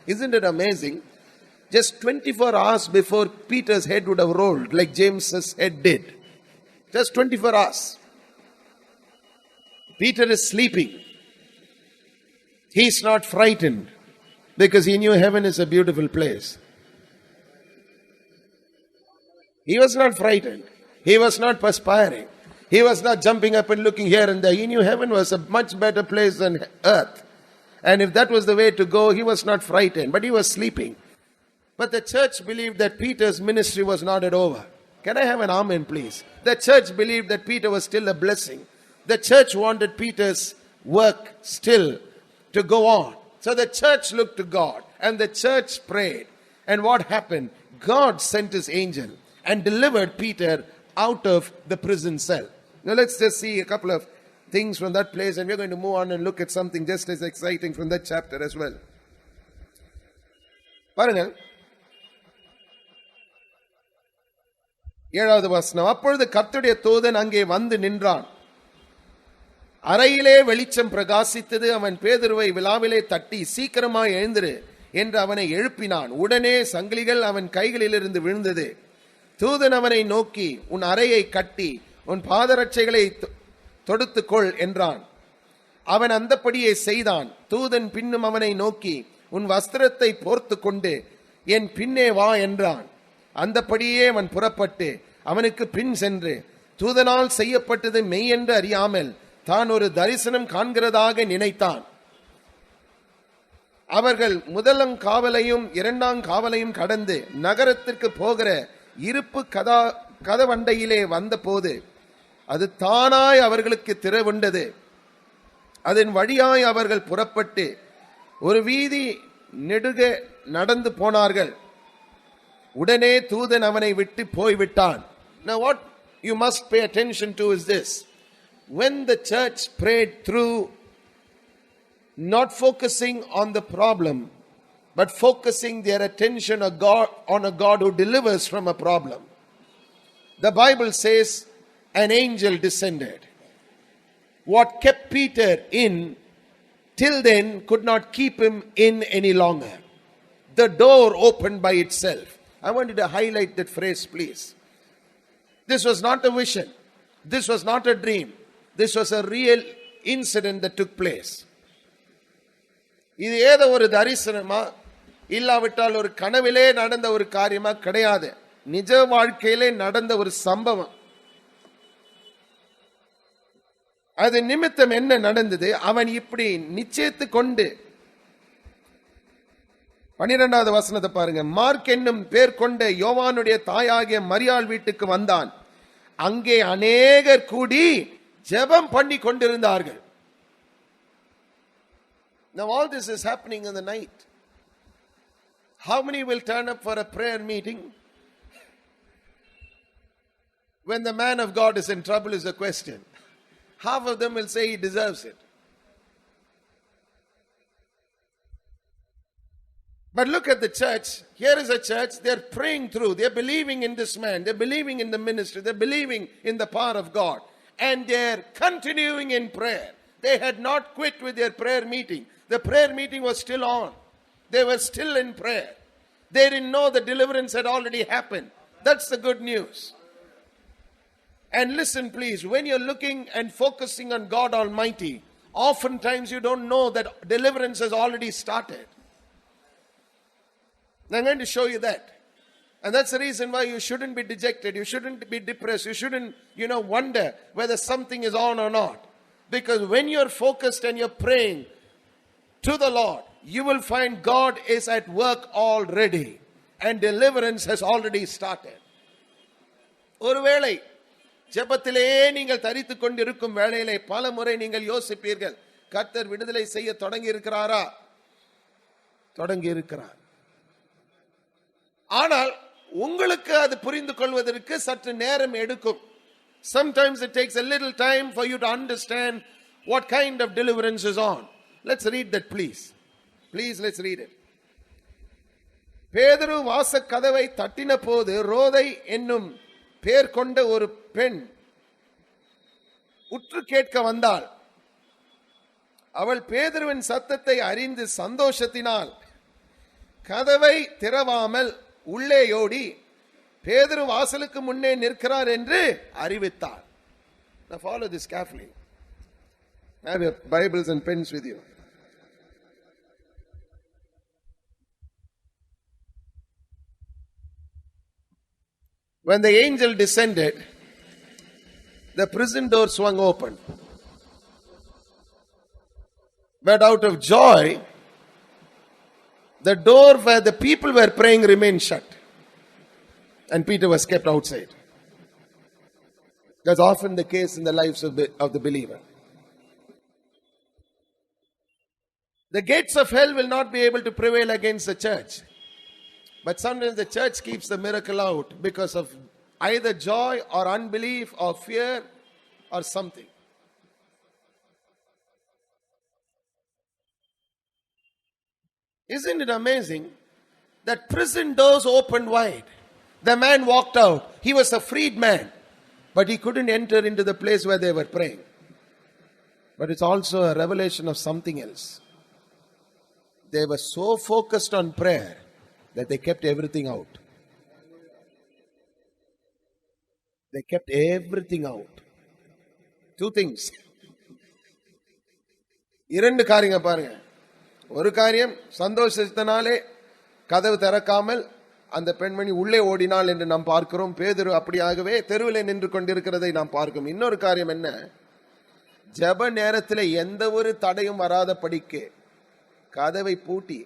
Isn't it amazing? Just 24 hours before, Peter's head would have rolled like James's head did. Just 24 hours. Peter is sleeping. He's not frightened because he knew heaven is a beautiful place. He was not frightened. He was not perspiring. He was not jumping up and looking here and there. He knew heaven was a much better place than earth. And if that was the way to go, he was not frightened, but he was sleeping. But the church believed that Peter's ministry was not yet over. Can I have an amen, please? The church believed that Peter was still a blessing. The church wanted Peter's work still to go on. So the church looked to God and the church prayed. And what happened? God sent his angel and delivered Peter out of the prison cell. Now let's just see a couple of things from that place, and we're going to move on and look at something just as exciting from that chapter as well. பாருங்கள், 7வது வசனம். அப்பொழுது கர்த்தருடைய தூதன் அங்கே வந்து நின்றான். அறையிலே வெளிச்சம் பிரகாசித்தது. அவன் பேதுருவை விலாவிலே தட்டி, சீக்கிரமாய் எழுந்திரு என்று அவனை எழுப்பினான். உடனே சங்கிலிகள் அவன் கைகளிலிருந்து விழுந்தது. தூதன் அவனை நோக்கி, உன் அறையை கட்டி உன் பாதரட்சைகளை தொடுத்துக்கொள் என்றான். அவன் அந்தப்படியே செய்தான். தூதன் பின்னும் அவனை நோக்கி, உன் வஸ்திரத்தை போர்த்து கொண்டு என் பின்னே வா என்றான். அந்தப்படியே அவன் புறப்பட்டு அவனுக்கு பின் சென்று, தூதனால் செய்யப்பட்டது மெய் என்று அறியாமல் தான் ஒரு தரிசனம் காண்கிறதாக நினைத்தான். அவர்கள் முதலாம் காவலையும் 2ஆம் காவலையும் கடந்து நகரத்திற்கு போகிற இருப்பு கதவண்டையிலே வந்த போது அது தானாய் அவர்களுக்கு திறவுண்டது. அதன் வழியாய் அவர்கள் புறப்பட்டு ஒரு வீதி நெடுக நடந்து போனார்கள். உடனே தூதன் அவனை விட்டு போய்விட்டான். Now what you must pay attention to is this. When the church prayed through, not focusing on the problem, but focusing their attention on a God who delivers from a problem, the Bible says an angel descended. What kept Peter in till then could not keep him in any longer. The door opened by itself. I want you to highlight that phrase, please. This was not a vision. This was not a dream. This was a real incident that took place. இது ஏதோ ஒரு தரிசனமா இல்லாவிட்டால் ஒரு கனவிலே நடந்த ஒரு காரியமா கிடையாது. நிஜ வாழ்க்கையிலே நடந்த ஒரு சம்பவம். அது நிமித்தம் என்ன நடந்தது? அவன் இப்படி நிச்சயித்து கொண்டு 12வது வசனத்தை பாருங்க. மார்க் என்னும் பேர் கொண்ட யோவானுடைய தாயாகிய மரியாள் வீட்டுக்கு வந்தான். அங்கே அநேகர் கூடி ஜெபம் பண்ணி கொண்டிருந்தார்கள். Now all this is happening in the night. How many will turn up for a prayer meeting? When the man of God is in trouble is the question. Half of them will say he deserves it. But look at the church. Here is a church. They're praying through. They're believing in this man. They're believing in the ministry. They're believing in the power of God. And they're continuing in prayer. They had not quit with their prayer meeting. The prayer meeting was still on. They were still in prayer. They didn't know the deliverance had already happened. That's the good news. And listen, please, when you're looking and focusing on God Almighty, oftentimes you don't know that deliverance has already started. I'm going to show you that. And that's the reason why you shouldn't be dejected. You shouldn't be depressed. You shouldn't, wonder whether something is on or not. Because when you're focused and you're praying to the Lord, you will find God is at work already. And deliverance has already started. ஒருவேளை ஜெபத்திலே நீங்கள் தரித்துக் கொண்டிருக்கும் வேளையிலே பல முறை நீங்கள் யோசிப்பீர்கள், கர்த்தர் விடுதலை செய்ய தொடங்கி இருக்கிறாரா? தொடங்கி இருக்கிறார். ஆனால் உங்களுக்கு அது புரிந்து கொள்வதற்கு சற்று நேரம் எடுக்கும். Sometimes it takes a little time for you to understand what kind of deliverance is on. Let's read that, please. Please, let's read it. பேதுரு வாசக் கதவை தட்டின போது ரோதை என்னும் பேர் கொண்ட ஒரு பெண் உற்று கேட்க வந்தாள். அவள் பேதுருவின் சத்தத்தை அறிந்து சந்தோஷத்தினால் கதவை திறவாமல் உள்ளேயோடி பேதுரு வாசலுக்கு முன்னே நிற்கிறார் என்று அறிவித்தார். Now follow this carefully. Have your Bibles and pens with you. When the angel descended, the prison door swung open. But out of joy, the door where the people were praying remained shut. And Peter was kept outside. That's often the case in the lives of the believer. The gates of hell will not be able to prevail against the church. But sometimes the church keeps the miracle out because of either joy or unbelief or fear or something. Isn't it amazing that prison doors opened wide? The man walked out. He was a freed man, but he couldn't enter into the place where they were praying. But it's also a revelation of something else. They were so focused on prayer that they kept everything out. They kept everything out. Two things. இரண்டு காரியங்க பாருங்க. ஒரு காரியம், சந்தோஷத்தினாலே கதவு திறக்காமல் அந்த பெண்மணி உள்ளே ஓடினாள் என்று நாம் பார்க்கிறோம். பேதுரு அப்படியாகவே தெருவிலே நின்று கொண்டிருக்கிறதை நாம் பார்க்கிறோம். இன்னொரு காரியம் என்ன, ஜெப நேரத்தில் எந்த ஒரு தடையும் வராத படிக்கு கதவை பூட்டி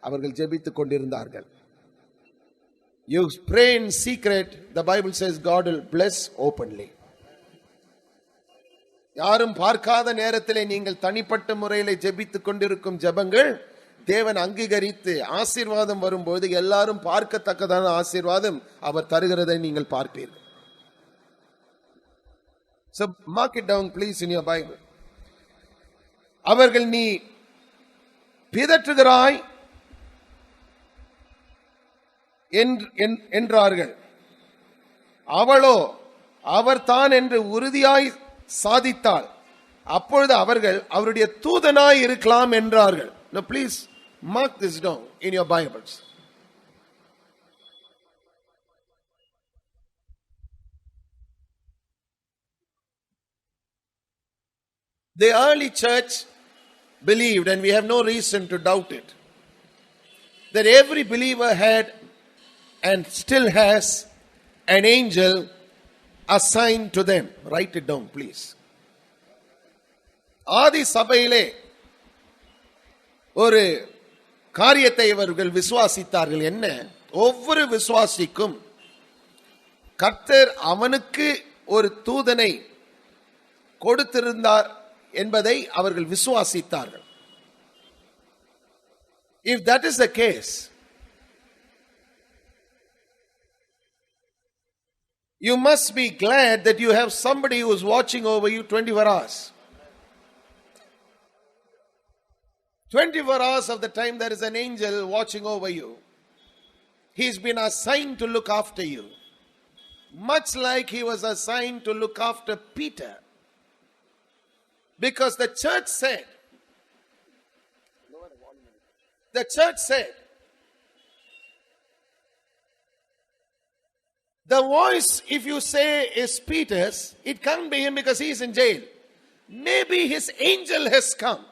அவர்கள் ஜெபித்துக் கொண்டிருந்தார்கள். You pray in secret, the Bible says God will bless openly. யாரும் பார்க்காத நேரத்திலே நீங்கள் தனிப்பட்ட முறையில் ஜெபித்துக் கொண்டிருக்கும் ஜெபங்கள் தேவன் அங்கீகரித்து ஆசீர்வாதம் வரும்போது எல்லாரும் பார்க்கத்தக்கதான ஆசீர்வாதம் அவர் தருகிறதை நீங்கள் பார்ப்பீர்கள். So mark it down please in your Bible. அவர்கள் நீ பிதற்றுகிறாய் என்றார்கள். அவளோ அவர் தான் என்று உறுதியாய் சாதித்தாள். அப்பொழுது அவர்கள் அவருடைய தூதனாய் இருக்கலாம் என்றார்கள். Now please mark this down in your Bibles. The early church believed, and we have no reason to doubt it, that every believer had and still has an angel assigned to them. Write it down please. ஆதி சபையிலே ஒரு காரியத்தை இவர்கள் விசுவாசித்தார்கள். என்ன? ஒவ்வொரு விசுவாசிக்கும் கர்த்தர் அவனுக்கு ஒரு தூதனை கொடுத்திருந்தார் என்பதை அவர்கள் விசுவாசித்தார்கள். If that is the case, you must be glad that you have somebody who is watching over you 24 hours. 24 hours of the time there is an angel watching over you. He's been assigned to look after you. Much like he was assigned to look after Peter. Because the church said, the voice, if you say is Peter's, it can't be him because he's in jail. Maybe his angel has come.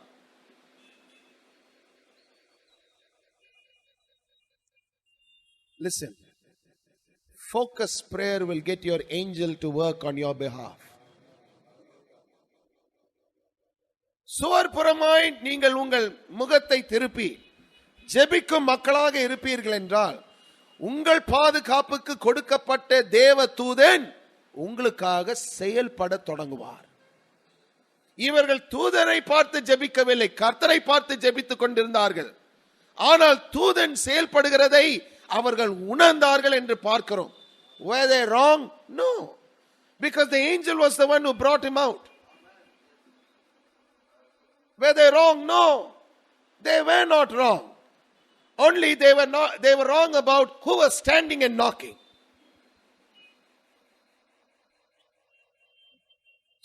Listen, focused prayer will get your angel to work on your behalf. சுவர்புறமாய் நீங்கள் உங்கள் முகத்தை திருப்பி ஜெபிக்கும் மக்களாக இருப்பீர்கள் என்றால் உங்கள் பாதுகாப்புக்கு கொடுக்கப்பட்ட தேவ தூதன் உங்களுக்காக செயல்பட தொடங்குவார். இவர்கள் தூதனை பார்த்து ஜெபிக்கவில்லை, கர்த்தரை பார்த்து ஜெபித்துக் கொண்டிருந்தார்கள். ஆனால் தூதன் செயல்படுகிறதை அவர்கள் உணர்ந்தார்கள் என்று பார்க்கிறோம். Were they wrong? No. Because the angel was the one who brought him out. Were they wrong? No. They were not wrong. Only they were wrong about who was standing and knocking.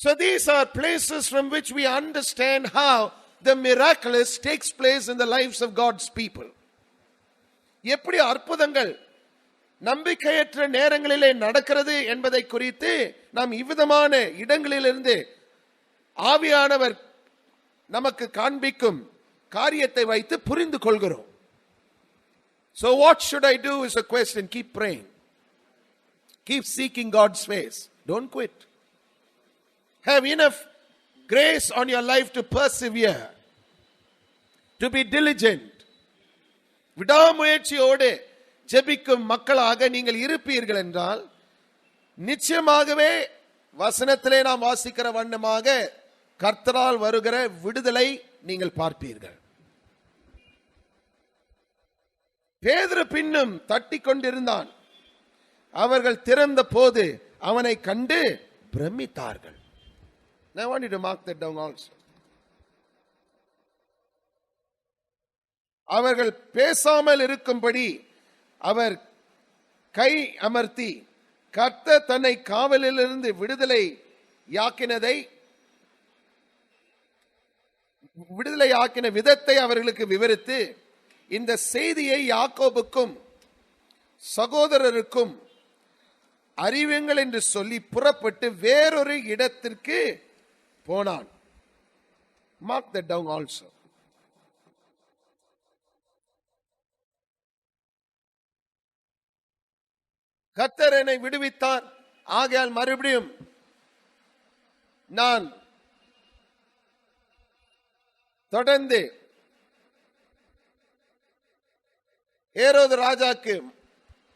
So these are places from which we understand how the miraculous takes place in the lives of God's people. எப்படி அற்புதங்கள் நம்பிக்கையற்ற நேரங்களிலே நடக்கிறது என்பதை குறித்து நாம் இவ்விதமான இடங்களிலிருந்து ஆவியானவர் நமக்கு காண்பிக்கும் காரியத்தை வைத்து புரிந்து கொள்கிறோம். So what should I do is a question. Keep praying. Keep seeking God's face. Don't quit. Have enough grace on your life to persevere, to be diligent. விடாமுயற்சியோடு ஜெபிக்கும் மக்களாக நீங்கள் இருப்பீர்கள் என்றால் நிச்சயமாகவே வசனத்திலே நாம் வாசிக்கிற வண்ணமாக கர்த்தரால் வருகிற விடுதலை நீங்கள் பார்ப்பீர்கள். பேதுரு பின்னும் தட்டி கொண்டிருந்தான். அவர்கள் திறந்த போது அவனை கண்டு பிரமித்தார்கள். I want you to mark that down also. அவர்கள் பேசாமல் இருக்கும்படி அவர் கை அமர்த்தி கர்த்தர் தன்னை காவலிலிருந்து விடுதலை ஆக்கின விதத்தை அவர்களுக்கு விவரித்து இந்த செய்தியை யாக்கோபுக்கும் சகோதரருக்கும் அறிவுங்கள் என்று சொல்லி புறப்பட்டு வேறொரு இடத்திற்கு போனான். Mark that down also. கர்த்தர் என்னை விடுவித்தார், ஆகையால் மறுபடியும் நான் தொடர்ந்து ஏரோது ராஜாக்கு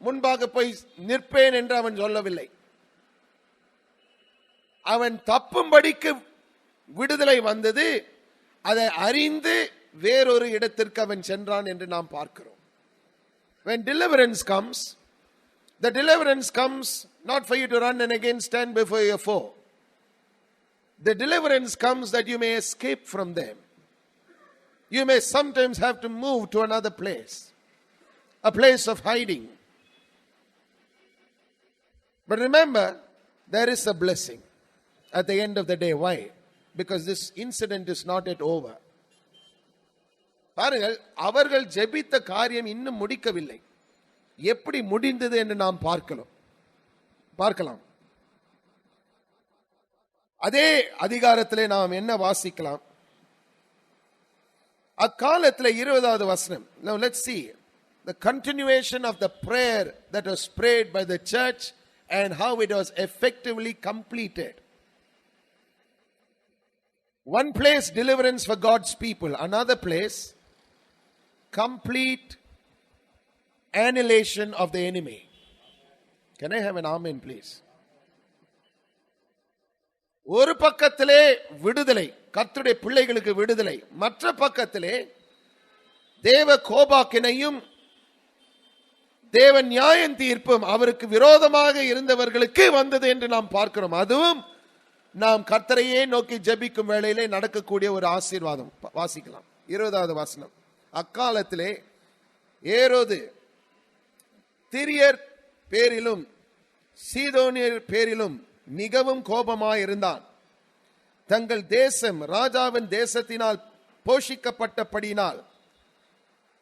முன்பாக போய் நிற்பேன் என்று அவன் சொல்லவில்லை. அவன் தப்பும்படிக்கு விடுதலை வந்தது. அதை அறிந்து வேறொரு இடத்திற்கு அவன் சென்றான் என்று நாம் பார்க்கிறோம். When deliverance comes, the deliverance comes not for you to run and again stand before your foe. The deliverance comes that you may escape from them. You may sometimes have to move to another place, a place of hiding. But remember, there is a blessing at the end of the day. Why? Because this incident is not yet over. பாருங்கள், அவர்கள் ஜெபித்த காரியம் இன்னும் முடிக்கவில்லை. எப்படி முடிந்தது என்று நாம் பார்க்கலாம். அதே அதிகாரத்திலே நாம் என்ன வாசிக்கலாம்? அக்காலத்தில் 20வது வசனம். Now let's see the continuation of the prayer that was prayed by the church and how it was effectively completed. One place deliverance for God's people, another place complete annihilation of the enemy. Can I have an amen please? ஒரு பக்கத்திலே விடுதலை, கர்த்தருடைய பிள்ளைகளுக்கு விடுதலை, மற்ற பக்கத்திலே தேவ கோபாக்கினையும் தேவ நியாயம் தீர்ப்பும் அவருக்கு விரோதமாக இருந்தவர்களுக்கு வந்தது என்று நாம் பார்க்கிறோம். அதுவும் நாம் கர்த்தரையே நோக்கி ஜெபிக்கும் வேளையிலே நடக்கக்கூடிய ஒரு ஆசீர்வாதம். வாசிக்கலாம் 20வது வசனம். அக்காலத்திலே ஏரோது திரியர் பேரிலும் சீதோனியர் பேரிலும் மிகவும் கோபமாயிருந்தான். தங்கள் தேசம் ராஜாவின் தேசத்தினால் போஷிக்கப்பட்டபடியினால்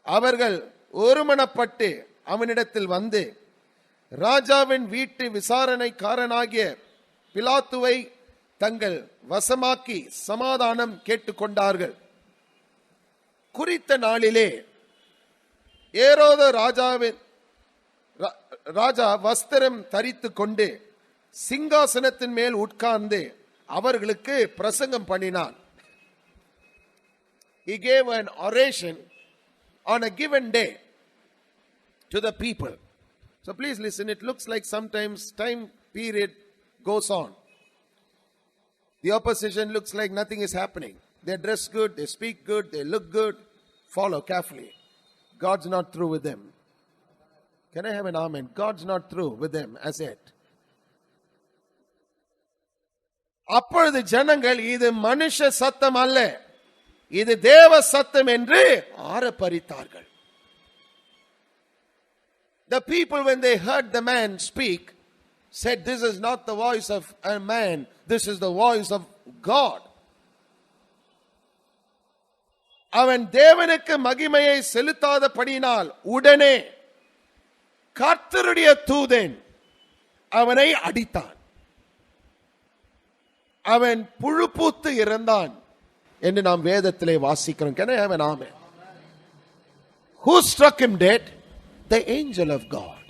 அவர்கள் ஒருமனப்பட்டு அவனிடத்தில் வந்து ராஜாவின் வீட்டு விசாரணைக்காரனாகிய பிலாத்துவை தங்கள் வசமாக்கி சமாதானம் கேட்டுக்கொண்டார்கள். குறித்த நாளிலே ஏரோது ராஜா வஸ்திரம் தரித்து கொண்டு சிங்காசனத்தின் மேல் உட்கார்ந்து அவர்களுக்கு பிரசங்கம் பண்ணினான். He gave an oration on a given day to the people. So please listen, it looks like sometimes time period goes on. The opposition looks like nothing is happening. They dress good, they speak good, they look good. Follow carefully. God's not through with them. Can I have an amen? God's not through with them as yet. அப்பொழுது ஜனங்கள் இது மனுஷ சத்தம் அல்ல, இது தேவ சத்தம் என்று ஆரப்பரித்தார்கள். The people, when they heard the man speak, said, this is not the voice of a man, this is the voice of God. அவன் தேவனுக்கு மகிமையை செலுத்தாதபடியினால் உடனே கர்த்தருடைய தூதன் அவனை அடித்தான், அவன் புழு பூத்து இறந்தான் என்று நாம் வேதத்திலே வாசிக்கிறோம். Can I have an amen? Who struck him dead? The angel of God.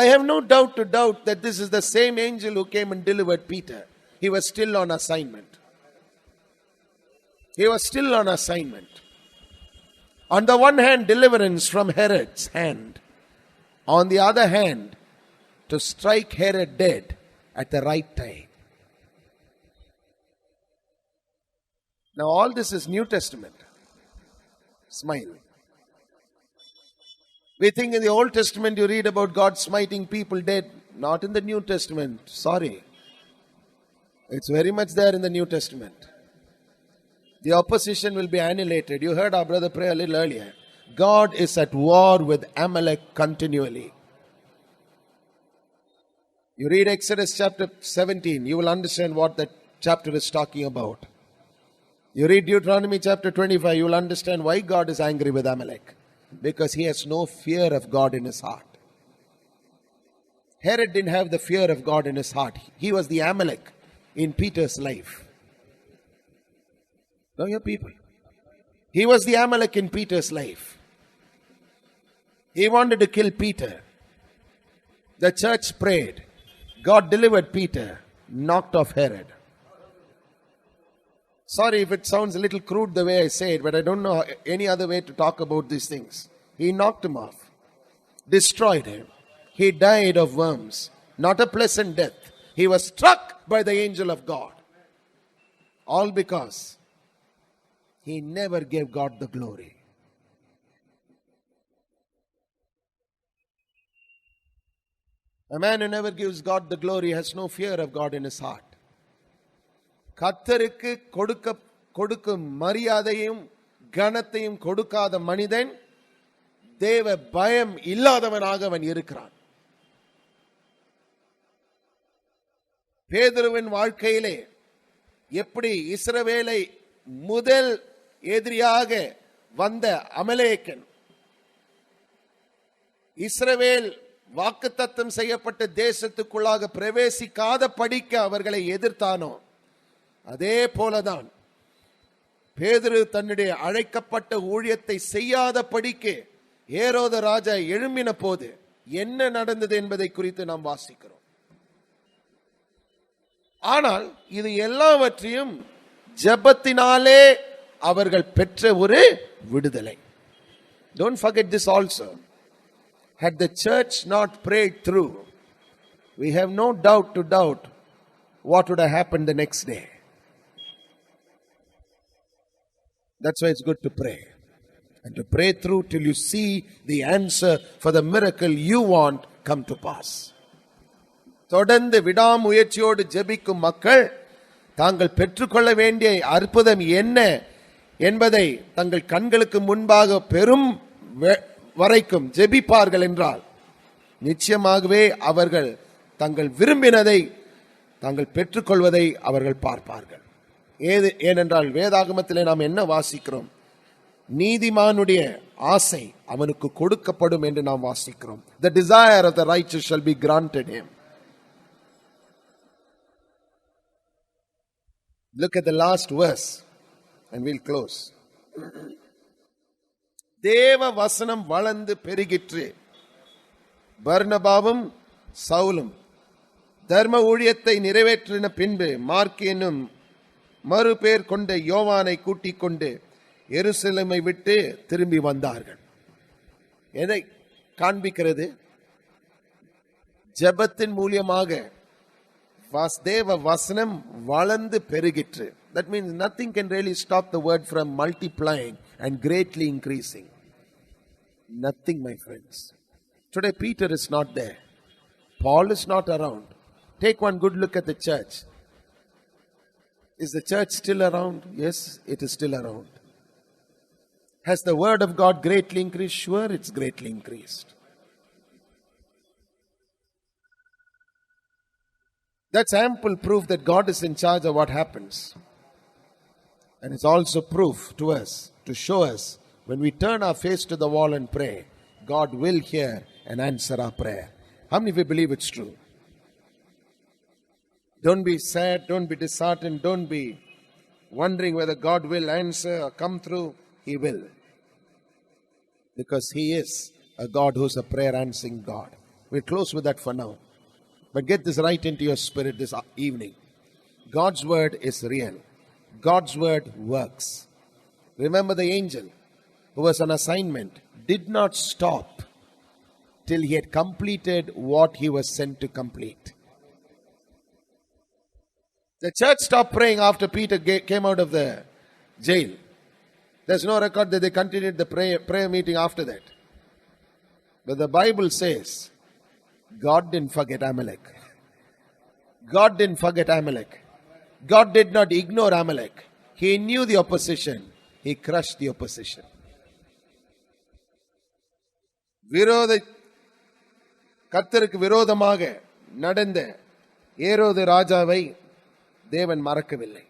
I have no doubt that this is the same angel who came and delivered Peter. He was still on assignment. He was still on assignment. On the one hand, deliverance from Herod's hand. On the other hand, to strike Herod dead at the right time. Now all this is New Testament. Smile. We think in the Old Testament you read about God smiting people dead. Not in the New Testament. Sorry. It's very much there in the New Testament. The opposition will be annihilated. You heard our brother pray a little earlier. God is at war with Amalek continually. You read Exodus chapter 17, you will understand what that chapter is talking about. You read Deuteronomy chapter 25, you will understand why God is angry with Amalek. Because he has no fear of God in his heart. Herod didn't have the fear of God in his heart. He was the Amalek in Peter's life. Know your people. He was the Amalek in Peter's life. He wanted to kill Peter. The church prayed. God delivered Peter, knocked off Herod. Sorry if it sounds a little crude the way I say it, but I don't know any other way to talk about these things. He knocked him off, destroyed him. He died of worms, not a pleasant death. He was struck by the angel of God. All because he never gave God the glory. A man who never gives God the glory has no fear of God in his heart. கர்த்தருக்கு கொடுக்கும் மரியாதையும் கனத்தையும் கொடுக்காத மனிதன் தேவ பயம் இல்லாதவனாக அவன் இருக்கிறான். பேதுருவின் வாழ்க்கையிலே எப்படி இஸ்ரவேலை முதல் எதிரியாக வந்த அமலேக்கன் இஸ்ரவேல் வாக்குத்தத்தம் செய்யப்பட்ட தேசத்துக்குள்ளாக பிரவேசிக்காத படிக்க அவர்களை எதிர்த்தானோ, அதே போலதான் பேதுரு தன்னுடைய அழைக்கப்பட்ட ஊழியத்தை செய்யாத படிக்கு ஏரோத ராஜா எழும்பின போது என்ன நடந்தது என்பதை குறித்து நாம் வாசிக்கிறோம். ஆனால் இது எல்லாவற்றையும் ஜெபத்தினாலே அவர்கள் பெற்ற ஒரு விடுதலை. Don't forget this also. Had the church not prayed through, we have no doubt what would have happened the next day. That's why it's good to pray. And to pray through till you see the answer for the miracle you want come to pass. தொடர்ந்து விடாமுயற்சியோடு ஜெபிக்கும் மக்கள் தாங்கள் பெற்றுக்கொள்ள வேண்டிய அற்புதம் என்ன என்பதை தங்கள் கண்களுக்கு முன்பாக பெரும் வரைக்கும் ஜெபிப்பார்கள் என்றால் நிச்சயமாகவே அவர்கள் தங்கள் விரும்பினதை தாங்கள் பெற்றுக்கொள்வதை அவர்கள் பார்ப்பார்கள். ஏனென்றால் வேதாகமத்திலே நாம் என்ன வாசிக்கிறோம்? நீதிமானுடைய ஆசை அவனுக்கு கொடுக்கப்படும் என்று நாம் வாசிக்கிறோம். The desire of the righteous shall be granted him. Look at the last verse and we'll close. தேவ வசனம் வளர்ந்து பெருகிற்று. பர்னபாவும் சவுலும் தர்ம ஊழியத்தை நிறைவேற்றின பின்பு மார்க் என்னும் மறுபேர் கொண்ட யோவானை கூட்டிக் கொண்டு எருசலேமை விட்டு திரும்பி வந்தார்கள். எதை காண்பிக்கிறது? ஜெபத்தின் மூலமாக தேவ வசனம் வளர்ந்து பெருகிற்று. That means nothing can really stop the word from multiplying and greatly increasing. Nothing, my friends. Today Peter is not there. Paul is not around. Take one good look at the church. Is the church still around? Yes, it is still around. Has the word of God greatly increased? Sure, it's greatly increased. That's ample proof that God is in charge of what happens. And it's also proof to us, to show us, when we turn our face to the wall and pray, God will hear and answer our prayer. How many of you believe it's true? Don't be sad, don't be disheartened, don't be wondering whether God will answer or come through. He will. Because He is a God who's a prayer answering God. We'll close with that for now. But get this right into your spirit this evening. God's word is real. God's word works. Remember the angel who was on assignment did not stop till he had completed what he was sent to complete. The church stopped praying after Peter came out of the jail. There's no record that they continued the prayer meeting after that. But the Bible says God didn't forget Amalek. God didn't forget Amalek. God did not ignore Amalek. He knew the opposition. He crushed the opposition. கர்த்தருக்கு விரோதமாக நடந்த ஏரோது ராஜாவை தேவன் மறக்கவில்லை.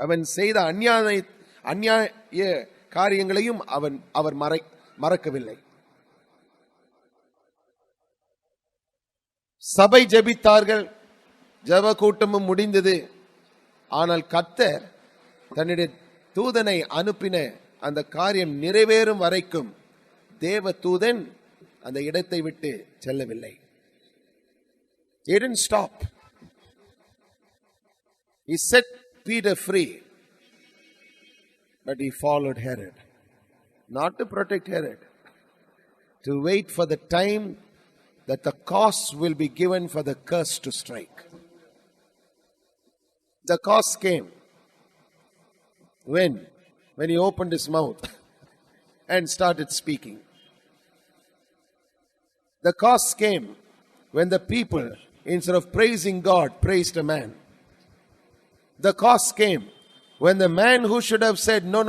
அவன் செய்த அநியாய காரியங்களையும் அவர் மறக்கவில்லை. சபை ஜெபித்தார்கள், ஜெப கூட்டமும் முடிந்தது. ஆனால் கர்த்தர் தன்னுடைய தூதனை அனுப்பின அந்த காரியம் நிறைவேறும் வரைக்கும் தேவ தூதன் அந்த இடத்தை விட்டு செல்லவில்லை. He didn't stop. He set Peter free, but he followed Herod. Not to protect Herod, to wait for the time that the cause will be given for the curse to strike. The cause came when he opened his mouth and started speaking. The cause came when the people, instead of praising God, praised a man. The cause came when the man who should have said, no,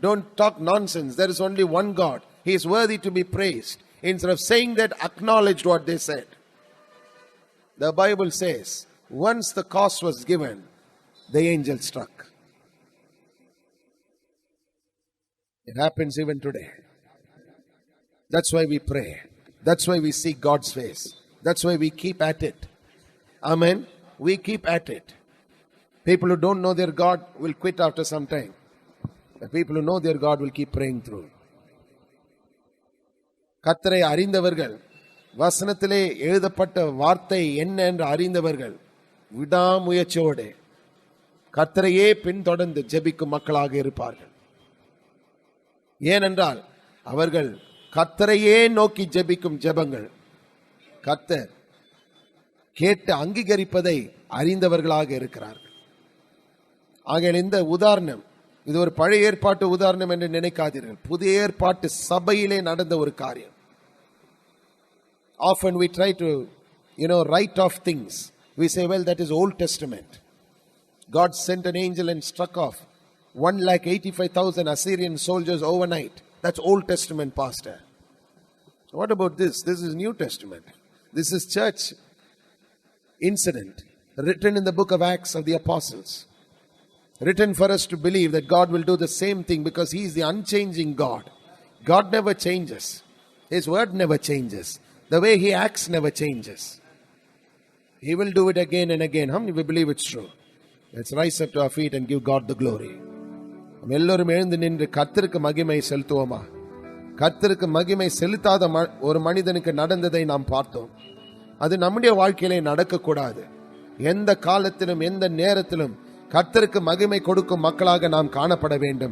don't talk nonsense, there is only one God, He is worthy to be praised, instead of saying that, acknowledged what they said. The Bible says, once the cause was given, the angel struck. It happens even today. That's why we pray. That's why we seek God's face. That's why we keep at it. Amen. We keep at it. People who don't know their God will quit after some time. The people who know their God will keep praying through. கர்த்தரை அறிந்தவர்கள், வசனத்திலே எழுதப்பட்ட வார்த்தை என்ன என்று அறிந்தவர்கள் விடாமுயற்சியோடு கர்த்தரையே பின்தொடர்ந்து ஜெபிக்கும் மக்களாக இருப்பார்கள். ஏனென்றால் அவர்கள் கர்த்தரையே நோக்கி ஜெபிக்கும் ஜெபங்கள் கர்த்தர் கேட்டு அங்கீகரிப்பதை அறிந்தவர்களாக இருக்கிறார்கள். ஆகையால் இந்த உதாரணம், இது ஒரு பழைய ஏற்பாட்டு உதாரணம் என்று நினைக்காதீர்கள். புதிய ஏற்பாட்டு சபையிலே நடந்த ஒரு காரியம். Often we try to, write off things. We say, well, that is Old Testament. God sent an angel and struck off 185,000 Assyrian soldiers overnight. That's Old Testament, Pastor. What about this? This is New Testament. This is church incident written in the book of Acts of the Apostles. Written for us to believe that God will do the same thing because He is the unchanging God. God never changes. His word never changes. The way He acts never changes. He will do it again and again. How many will believe it's true? Let's rise up to our feet and give God the glory. எல்லோரும் எழுந்து நின்று கர்த்தருக்கு மகிமை செலுத்துவோமா? கர்த்தருக்கு மகிமை செலுத்தாத ஒரு மனிதனுக்கு நடந்ததை நாம் பார்த்தோம். அது நம்முடைய வாழ்க்கையிலே நடக்கக்கூடாது. எந்த காலத்திலும் எந்த நேரத்திலும் கர்த்தருக்கு மகிமை கொடுக்கும் மக்களாக நாம் காணப்பட வேண்டும்.